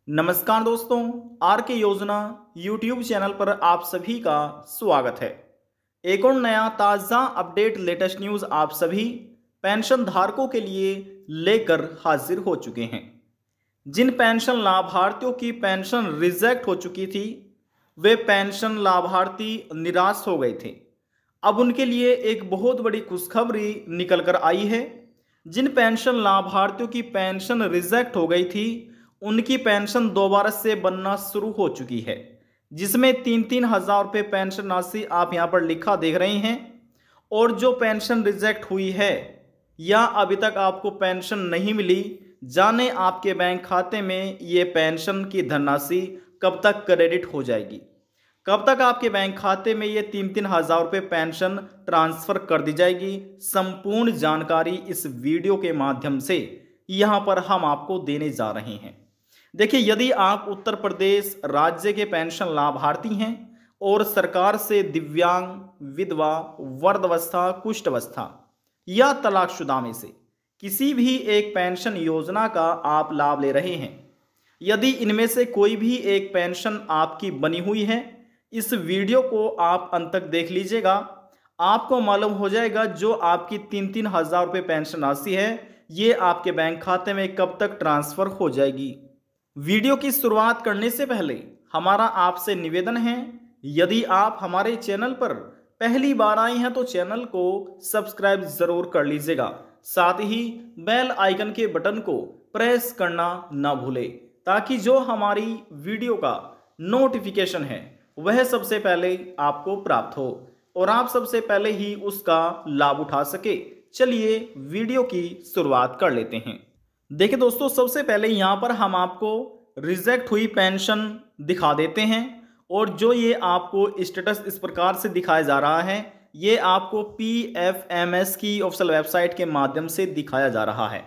नमस्कार दोस्तों, आर के योजना यूट्यूब चैनल पर आप सभी का स्वागत है। एक और नया ताज़ा अपडेट लेटेस्ट न्यूज़ आप सभी पेंशन धारकों के लिए लेकर हाजिर हो चुके हैं। जिन पेंशन लाभार्थियों की पेंशन रिजेक्ट हो चुकी थी, वे पेंशन लाभार्थी निराश हो गए थे। अब उनके लिए एक बहुत बड़ी खुशखबरी निकल कर आई है। जिन पेंशन लाभार्थियों की पेंशन रिजेक्ट हो गई थी, उनकी पेंशन दोबारा से बनना शुरू हो चुकी है, जिसमें 3-3 हज़ार रुपये पेंशन राशि आप यहां पर लिखा देख रहे हैं। और जो पेंशन रिजेक्ट हुई है या अभी तक आपको पेंशन नहीं मिली, जाने आपके बैंक खाते में ये पेंशन की धनराशि कब तक क्रेडिट हो जाएगी, कब तक आपके बैंक खाते में ये 3-3 हज़ार रुपये पेंशन ट्रांसफ़र कर दी जाएगी। संपूर्ण जानकारी इस वीडियो के माध्यम से यहाँ पर हम आपको देने जा रहे हैं। देखिए, यदि आप उत्तर प्रदेश राज्य के पेंशन लाभार्थी हैं और सरकार से दिव्यांग, विधवा, वृद्धावस्था, कुष्ठावस्था या तलाकशुदा में से किसी भी एक पेंशन योजना का आप लाभ ले रहे हैं, यदि इनमें से कोई भी एक पेंशन आपकी बनी हुई है, इस वीडियो को आप अंत तक देख लीजिएगा। आपको मालूम हो जाएगा जो आपकी 3-3 हज़ार रुपये पेंशन राशि है, ये आपके बैंक खाते में कब तक ट्रांसफ़र हो जाएगी। वीडियो की शुरुआत करने से पहले हमारा आपसे निवेदन है, यदि आप हमारे चैनल पर पहली बार आए हैं तो चैनल को सब्सक्राइब ज़रूर कर लीजिएगा। साथ ही बेल आइकन के बटन को प्रेस करना ना भूलें, ताकि जो हमारी वीडियो का नोटिफिकेशन है वह सबसे पहले आपको प्राप्त हो और आप सबसे पहले ही उसका लाभ उठा सके। चलिए वीडियो की शुरुआत कर लेते हैं। देखिए दोस्तों, सबसे पहले यहाँ पर हम आपको रिजेक्ट हुई पेंशन दिखा देते हैं और जो ये आपको स्टेटस इस प्रकार से दिखाया जा रहा है, ये आपको PFMS की ऑफिशियल वेबसाइट के माध्यम से दिखाया जा रहा है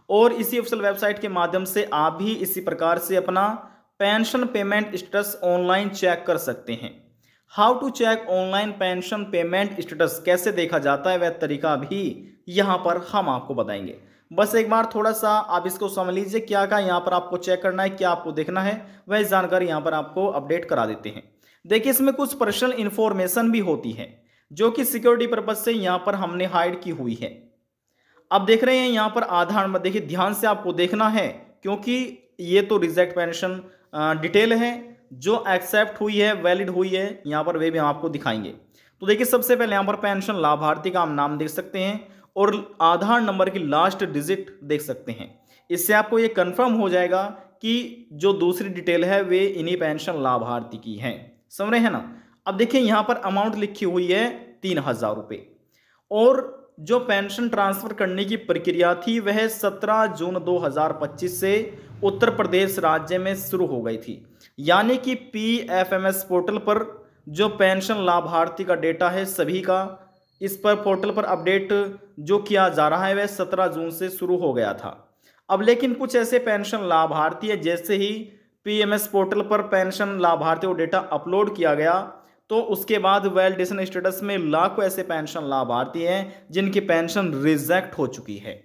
और इसी ऑफिशियल वेबसाइट के माध्यम से आप भी इसी प्रकार से अपना pension payment status online check कर सकते हैं। How to check online pension payment status, कैसे देखा जाता है वह तरीका भी यहाँ पर हम आपको बताएंगे। बस एक बार थोड़ा सा आप इसको समझ लीजिए, क्या क्या यहाँ पर आपको चेक करना है, क्या आपको देखना है, वह जानकारी यहाँ पर आपको अपडेट करा देते हैं। देखिए, इसमें कुछ पर्सनल इन्फॉर्मेशन भी होती है जो कि सिक्योरिटी पर्पज से यहाँ पर हमने हाइड की हुई है। अब देख रहे हैं यहाँ पर आधार नंबर, देखिए ध्यान से आपको देखना है क्योंकि ये तो रिजेक्ट पेंशन डिटेल है जो एक्सेप्ट हुई है, वैलिड हुई है, यहाँ पर वे भी हम आपको दिखाएंगे। तो देखिए, सबसे पहले यहाँ पर पेंशन लाभार्थी का हम नाम देख सकते हैं और आधार नंबर की लास्ट डिजिट देख सकते हैं। इससे आपको ये कंफर्म हो जाएगा कि जो दूसरी डिटेल है वे इन्हीं पेंशन लाभार्थी की है। समझ रहे हैं ना। अब देखिए, यहाँ पर अमाउंट लिखी हुई है 3,000 रुपये और जो पेंशन ट्रांसफर करने की प्रक्रिया थी वह 17 जून 2025 से उत्तर प्रदेश राज्य में शुरू हो गई थी। यानी कि PFMS पोर्टल पर जो पेंशन लाभार्थी का डेटा है सभी का, इस पर पोर्टल पर अपडेट जो किया जा रहा है वह 17 जून से शुरू हो गया था। अब लेकिन कुछ ऐसे पेंशन लाभार्थी है, जैसे ही PMS पोर्टल पर पेंशन लाभार्थी को डेटा अपलोड किया गया तो उसके बाद वैलिडेशन स्टेटस में लाखों ऐसे पेंशन लाभार्थी हैं जिनकी पेंशन रिजेक्ट हो चुकी है।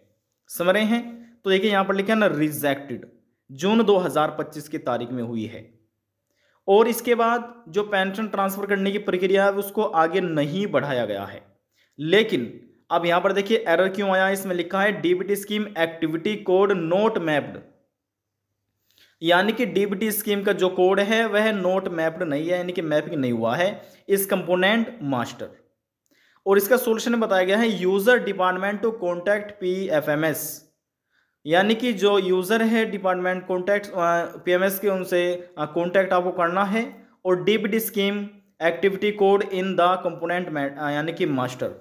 समझ रहे हैं। तो देखिए यहाँ पर लिखा है ना, रिजेक्टेड, जून 2025 की तारीख में हुई है और इसके बाद जो पेंशन ट्रांसफर करने की प्रक्रिया है उसको आगे नहीं बढ़ाया गया है। लेकिन अब यहां पर देखिए एरर क्यों आया, इसमें लिखा है DBT scheme activity code note mapped, यानी कि डीबीटी स्कीम का जो कोड है वह नोट मैप्ड नहीं है, यानी कि मैपिंग नहीं हुआ है इस कंपोनेंट मास्टर। और इसका सॉल्यूशन बताया गया है user department to contact PFMS, यानी कि जो यूजर है डिपार्टमेंट कॉन्टैक्ट PMS के उनसे कॉन्टैक्ट आपको करना है और DBT scheme activity code in the component यानी कि मास्टर,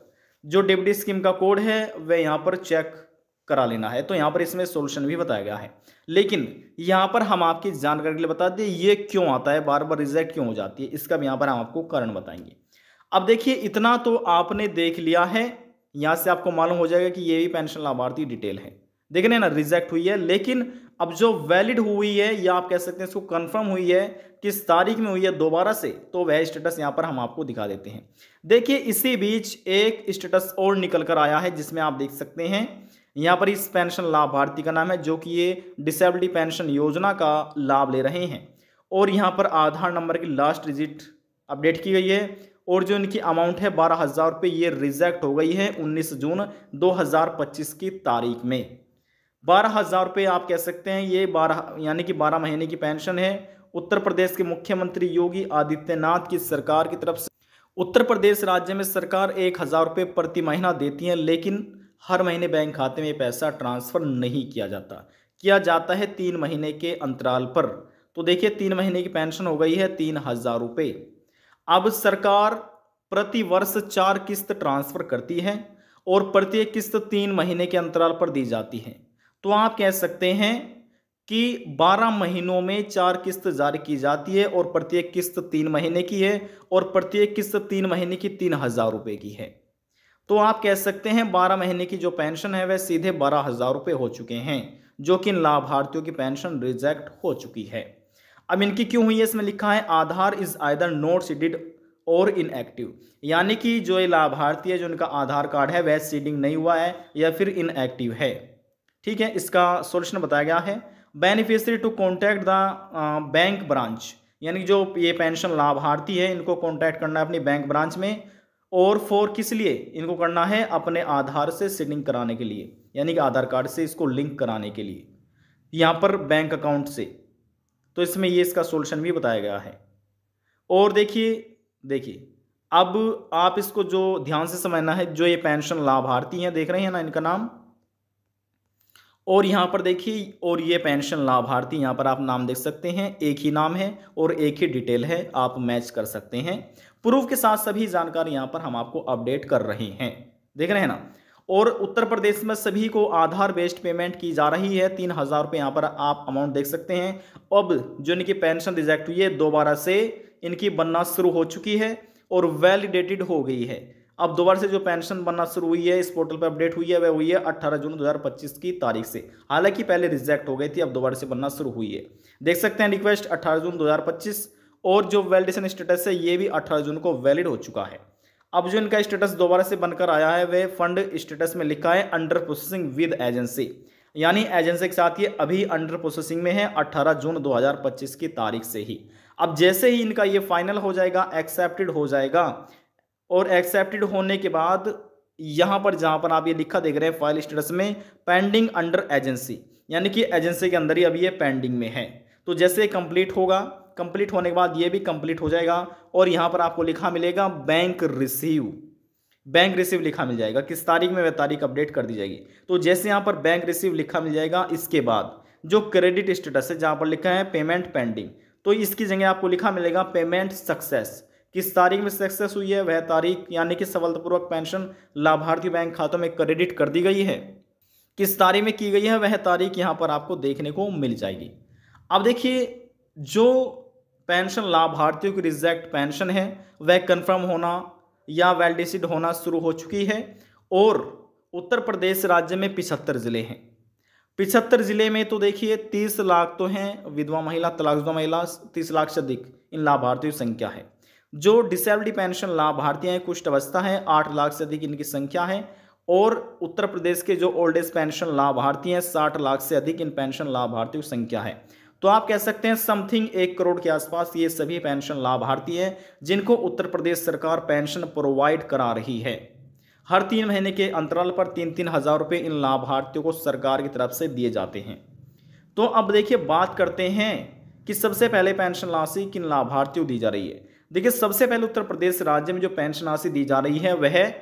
जो डीबीटी स्कीम का कोड है वह यहाँ पर चेक करा लेना है। तो यहाँ पर इसमें सॉल्यूशन भी बताया गया है। लेकिन यहाँ पर हम आपकी जानकारी के लिए बता दें ये क्यों आता है, बार बार रिजेक्ट क्यों हो जाती है, इसका भी यहाँ पर हम आपको कारण बताएंगे। अब देखिए, इतना तो आपने देख लिया है, यहाँ से आपको मालूम हो जाएगा कि ये भी पेंशन लाभार्थी डिटेल है, देख रहे हैं ना, रिजेक्ट हुई है। लेकिन अब जो वैलिड हुई है या आप कह सकते हैं इसको कंफर्म हुई है, किस तारीख में हुई है दोबारा से, तो वह स्टेटस यहाँ पर हम आपको दिखा देते हैं। देखिए, इसी बीच एक स्टेटस और निकल कर आया है जिसमें आप देख सकते हैं यहाँ पर इस पेंशन लाभार्थी का नाम है जो कि ये डिसेबिलिटी पेंशन योजना का लाभ ले रहे हैं। और यहाँ पर आधार नंबर की लास्ट डिजिट अपडेट की गई है और जो इनकी अमाउंट है 12,000 रुपये, ये रिजेक्ट हो गई है 19 जून 2025 की तारीख में। 12,000 रुपये आप कह सकते हैं, ये 12 यानी कि 12 महीने की पेंशन है। उत्तर प्रदेश के मुख्यमंत्री योगी आदित्यनाथ की सरकार की तरफ से उत्तर प्रदेश राज्य में सरकार 1,000 रुपये प्रति महीना देती है, लेकिन हर महीने बैंक खाते में पैसा ट्रांसफर नहीं किया जाता है 3 महीने के अंतराल पर। तो देखिए 3 महीने की पेंशन हो गई है 3,000 रुपये। अब सरकार प्रति वर्ष 4 किस्त ट्रांसफर करती है और प्रत्येक किस्त 3 महीने के अंतराल पर दी जाती है। तो आप कह सकते हैं कि 12 महीनों में 4 किस्त जारी की जाती है और प्रत्येक किस्त 3 महीने की है और प्रत्येक किस्त 3 महीने की 3,000 रुपये की है। तो आप कह सकते हैं 12 महीने की जो पेंशन है वह सीधे 12,000 रुपये हो चुके हैं, जो कि इन लाभार्थियों की पेंशन रिजेक्ट हो चुकी है। अब इनकी क्यों हुई है, इसमें लिखा है आधार इज आइदर नॉट सीडेड और इनएक्टिव, यानी कि जो ये लाभार्थी है, जो इनका आधार कार्ड है वह सीडिंग नहीं हुआ है या फिर इनएक्टिव है। ठीक है, इसका सॉल्यूशन बताया गया है। Beneficiary to contact the bank branch, यानी जो ये पेंशन लाभार्थी है इनको कॉन्टैक्ट करना है अपनी बैंक ब्रांच में। और फॉर किस लिए इनको करना है, अपने आधार से सीडिंग कराने के लिए, यानी कि आधार कार्ड से इसको लिंक कराने के लिए यहाँ पर बैंक अकाउंट से। तो इसमें ये इसका सॉल्यूशन भी बताया गया है। और देखिए अब आप इसको जो ध्यान से समझना है, जो ये पेंशन लाभार्थी हैं देख रहे हैं ना इनका नाम, और यहाँ पर देखिए, और ये पेंशन लाभार्थी यहाँ पर आप नाम देख सकते हैं, एक ही नाम है और एक ही डिटेल है, आप मैच कर सकते हैं। प्रूफ के साथ सभी जानकारी यहाँ पर हम आपको अपडेट कर रहे हैं, देख रहे हैं ना। और उत्तर प्रदेश में सभी को आधार बेस्ड पेमेंट की जा रही है। 3,000 रुपये यहाँ पर आप अमाउंट देख सकते हैं। अब जो इनकी पेंशन रिजेक्ट हुई है दोबारा से इनकी बनना शुरू हो चुकी है और वैलिडेटेड हो गई है। अब दोबारा से जो पेंशन बनना शुरू हुई है, इस पोर्टल पर अपडेट हुई है, वह हुई है 18 जून 2025 की तारीख से। हालांकि पहले रिजेक्ट हो गई थी, अब दोबारा से बनना शुरू हुई है। देख सकते हैं रिक्वेस्ट 18 जून 2025 और जो वैलिडेशन स्टेटस है ये भी 18 जून को वैलिड हो चुका है। अब जो इनका स्टेटस दोबारा से बनकर आया है वह फंड स्टेटस में लिखा है अंडर प्रोसेसिंग विद एजेंसी, यानी एजेंसी के साथ ये अभी अंडर प्रोसेसिंग में है 18 जून 2025 की तारीख से ही। अब जैसे ही इनका ये फाइनल हो जाएगा, एक्सेप्टेड हो जाएगा, और एक्सेप्टेड होने के बाद यहाँ पर जहाँ पर आप ये लिखा देख रहे हैं फाइल स्टेटस में पेंडिंग अंडर एजेंसी, यानी कि एजेंसी के अंदर ही अभी ये पेंडिंग में है। तो जैसे कंप्लीट होगा, कंप्लीट होने के बाद ये भी कंप्लीट हो जाएगा और यहाँ पर आपको लिखा मिलेगा बैंक रिसीव लिखा मिल जाएगा। किस तारीख में वह तारीख अपडेट कर दी जाएगी। तो जैसे यहाँ पर बैंक रिसीव लिखा मिल जाएगा, इसके बाद जो क्रेडिट स्टेटस है जहाँ पर लिखा है पेमेंट पेंडिंग, तो इसकी जगह आपको लिखा मिलेगा पेमेंट सक्सेस। किस तारीख में सक्सेस हुई है वह तारीख, यानी कि सफलतापूर्वक पेंशन लाभार्थी बैंक खातों में क्रेडिट कर दी गई है, किस तारीख में की गई है वह तारीख यहाँ पर आपको देखने को मिल जाएगी। अब देखिए जो पेंशन लाभार्थियों की रिजेक्ट पेंशन है वह कंफर्म होना या वैलिडेटेड होना शुरू हो चुकी है। और उत्तर प्रदेश राज्य में 75 जिले हैं। 75 जिले में तो देखिए 30 लाख तो हैं विधवा महिला, तलाकशुदा महिला, 30 लाख से अधिक इन लाभार्थियों की संख्या है। जो डिसेबिलिटी पेंशन लाभार्थी हैं, कुष्ठ अवस्था है, 8 लाख से अधिक इनकी संख्या है। और उत्तर प्रदेश के जो ओल्ड एज पेंशन लाभार्थी हैं, 60 लाख से अधिक इन पेंशन लाभार्थियों की संख्या है। तो आप कह सकते हैं समथिंग 1 करोड़ के आसपास ये सभी पेंशन लाभार्थी हैं जिनको उत्तर प्रदेश सरकार पेंशन प्रोवाइड करा रही है। हर 3 महीने के अंतराल पर 3-3 हज़ार रुपये इन लाभार्थियों को सरकार की तरफ से दिए जाते हैं। तो अब देखिए बात करते हैं कि सबसे पहले पेंशन राशि किन लाभार्थियों दी जा रही है। देखिए सबसे पहले उत्तर प्रदेश राज्य में जो पेंशन राशि दी जा रही है वह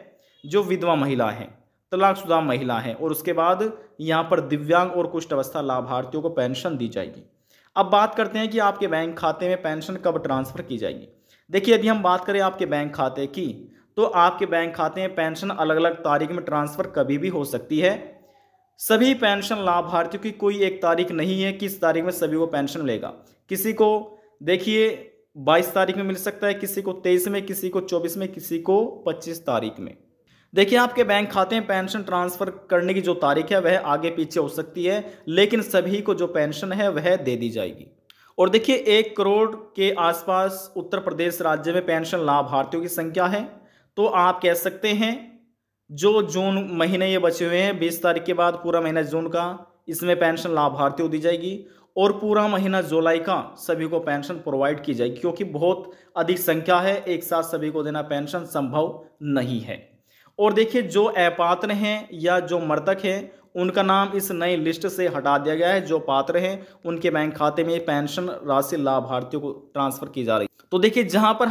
जो विधवा महिला है, तलाकशुदा महिला है, और उसके बाद यहाँ पर दिव्यांग और कुष्ठ अवस्था लाभार्थियों को पेंशन दी जाएगी। अब बात करते हैं कि आपके बैंक खाते में पेंशन कब ट्रांसफर की जाएगी। देखिए यदि हम बात करें आपके बैंक खाते की, तो आपके बैंक खाते में पेंशन अलग अलग तारीख में ट्रांसफर कभी भी हो सकती है। सभी पेंशन लाभार्थियों की कोई एक तारीख नहीं है किस तारीख में सभी को पेंशन मिलेगा। किसी को देखिए 22 तारीख में मिल सकता है, किसी को 23 में, किसी को 24 में, किसी को 25 तारीख में। देखिए आपके बैंक खाते में पेंशन ट्रांसफर करने की जो तारीख है वह आगे पीछे हो सकती है, लेकिन सभी को जो पेंशन है वह दे दी जाएगी। और देखिए 1 करोड़ के आसपास उत्तर प्रदेश राज्य में पेंशन लाभार्थियों की संख्या है। तो आप कह सकते हैं जो जून महीने ये बचे हुए हैं, 20 तारीख के बाद पूरा महीना जून का, इसमें पेंशन लाभार्थियों को दी जाएगी और पूरा महीना जुलाई का सभी को पेंशन प्रोवाइड की जाएगी, क्योंकि बहुत अधिक संख्या है, एक साथ सभी को देना पेंशन संभव नहीं है। और देखिए, जो अपात्र हैं या जो मृतक हैं उनका नाम इस नई लिस्ट से हटा दिया गया है। जो पात्र हैं उनके बैंक खाते में पेंशन राशि लाभार्थियों को ट्रांसफर की जा रही है। तो देखिए, जहां पर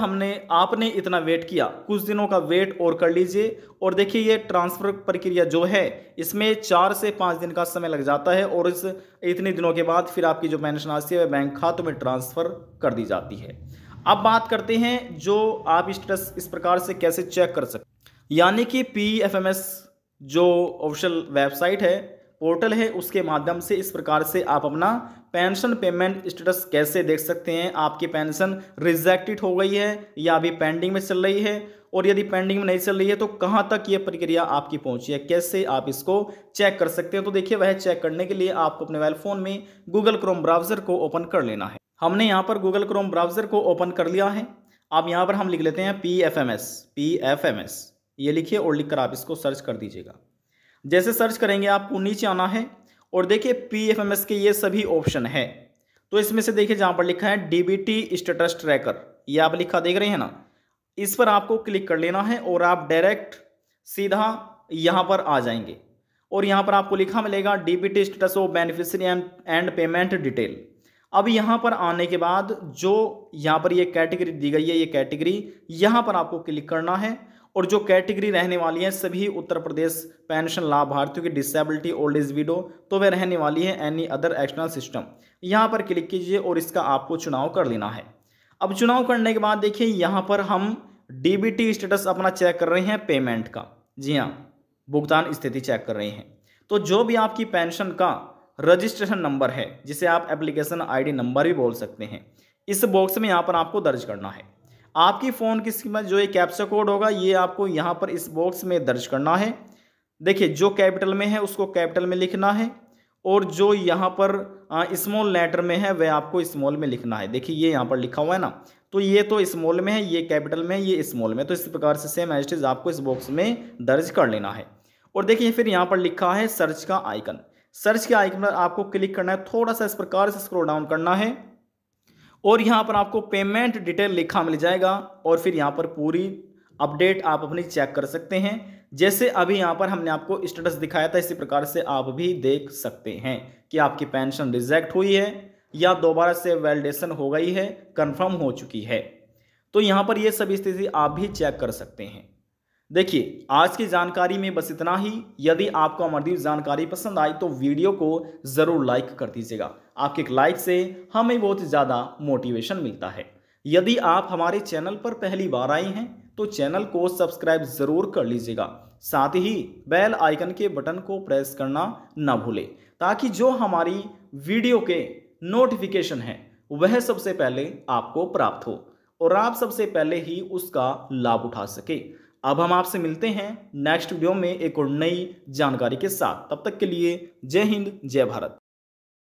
आपने इतना वेट किया, कुछ दिनों का वेट और कर लीजिए। और देखिए, ये ट्रांसफर प्रक्रिया जो है इसमें 4 से 5 दिन का समय लग जाता है और इस इतने दिनों के बाद फिर आपकी जो पेंशन राशि है बैंक खातों में ट्रांसफर कर दी जाती है। अब बात करते हैं जो आप स्टेटस इस प्रकार से कैसे चेक कर सकते, यानी कि PFMS जो ऑफिशियल वेबसाइट है, पोर्टल है, उसके माध्यम से इस प्रकार से आप अपना पेंशन पेमेंट स्टेटस कैसे देख सकते हैं। आपकी पेंशन रिजेक्टेड हो गई है या अभी पेंडिंग में चल रही है, और यदि पेंडिंग में नहीं चल रही है तो कहां तक ये प्रक्रिया आपकी पहुंची है, कैसे आप इसको चेक कर सकते हैं। तो देखिए, वह चेक करने के लिए आपको अपने मोबाइल फोन में गूगल क्रोम ब्राउजर को ओपन कर लेना है। हमने यहाँ पर गूगल क्रोम ब्राउजर को ओपन कर लिया है। अब यहाँ पर हम लिख लेते हैं PFMS, ये लिखिए और लिखकर आप इसको सर्च कर दीजिएगा। जैसे सर्च करेंगे आपको नीचे आना है और देखिए PFMS के ये सभी ऑप्शन है। तो इसमें से देखिए जहां पर लिखा है DBT स्टेटस ट्रैकर, ये आप लिखा देख रहे हैं ना, इस पर आपको क्लिक कर लेना है और आप डायरेक्ट सीधा यहां पर आ जाएंगे और यहां पर आपको लिखा मिलेगा DBT status of beneficiary and payment detail. अब यहां पर आने के बाद जो यहां पर ये कैटेगरी दी गई है, ये कैटेगरी यहां पर आपको क्लिक करना है और जो कैटेगरी रहने वाली है सभी उत्तर प्रदेश पेंशन लाभार्थियों की डिसेबिलिटी ओल्ड एज विडो, तो वह रहने वाली है एनी अदर एक्सटर्नल सिस्टम। यहाँ पर क्लिक कीजिए और इसका आपको चुनाव कर लेना है। अब चुनाव करने के बाद देखिए यहाँ पर हम DBT स्टेटस अपना चेक कर रहे हैं पेमेंट का, जी हाँ, भुगतान स्थिति चेक कर रहे हैं। तो जो भी आपकी पेंशन का रजिस्ट्रेशन नंबर है, जिसे आप एप्लीकेशन ID नंबर भी बोल सकते हैं, इस बॉक्स में यहाँ पर आपको दर्ज करना है। आपकी फ़ोन की स्क्रीन में जो ये कैप्चा कोड होगा ये आपको यहाँ पर इस बॉक्स में दर्ज करना है। देखिए, जो कैपिटल में है उसको कैपिटल में लिखना है और जो यहाँ पर स्मॉल लेटर में है वह आपको स्मॉल में लिखना है। देखिए, ये यहाँ पर लिखा हुआ है ना, तो ये तो स्मॉल में है, ये कैपिटल में है, ये स्मॉल में, तो इस प्रकार से सेम एज इट इज आपको इस बॉक्स में दर्ज कर लेना है। और देखिए, फिर यहाँ पर लिखा है सर्च का आइकन, सर्च के आइकन पर आपको क्लिक करना है, थोड़ा सा इस प्रकार से स्क्रॉल डाउन करना है और यहाँ पर आपको पेमेंट डिटेल लिखा मिल जाएगा और फिर यहाँ पर पूरी अपडेट आप अपनी चेक कर सकते हैं। जैसे अभी यहाँ पर हमने आपको स्टेटस दिखाया था, इसी प्रकार से आप भी देख सकते हैं कि आपकी पेंशन रिजेक्ट हुई है या दोबारा से वैलिडेशन हो गई है, कंफर्म हो चुकी है। तो यहाँ पर ये सभी स्थिति आप भी चेक कर सकते हैं। देखिए, आज की जानकारी में बस इतना ही। यदि आपको हमारी जानकारी पसंद आई तो वीडियो को ज़रूर लाइक कर दीजिएगा। आपके एक लाइक से हमें बहुत ज़्यादा मोटिवेशन मिलता है। यदि आप हमारे चैनल पर पहली बार आए हैं तो चैनल को सब्सक्राइब ज़रूर कर लीजिएगा, साथ ही बेल आइकन के बटन को प्रेस करना ना भूलें, ताकि जो हमारी वीडियो के नोटिफिकेशन हैं वह सबसे पहले आपको प्राप्त हो और आप सबसे पहले ही उसका लाभ उठा सके। अब हम आपसे मिलते हैं नेक्स्ट वीडियो में एक और नई जानकारी के साथ। तब तक के लिए जय हिंद, जय भारत।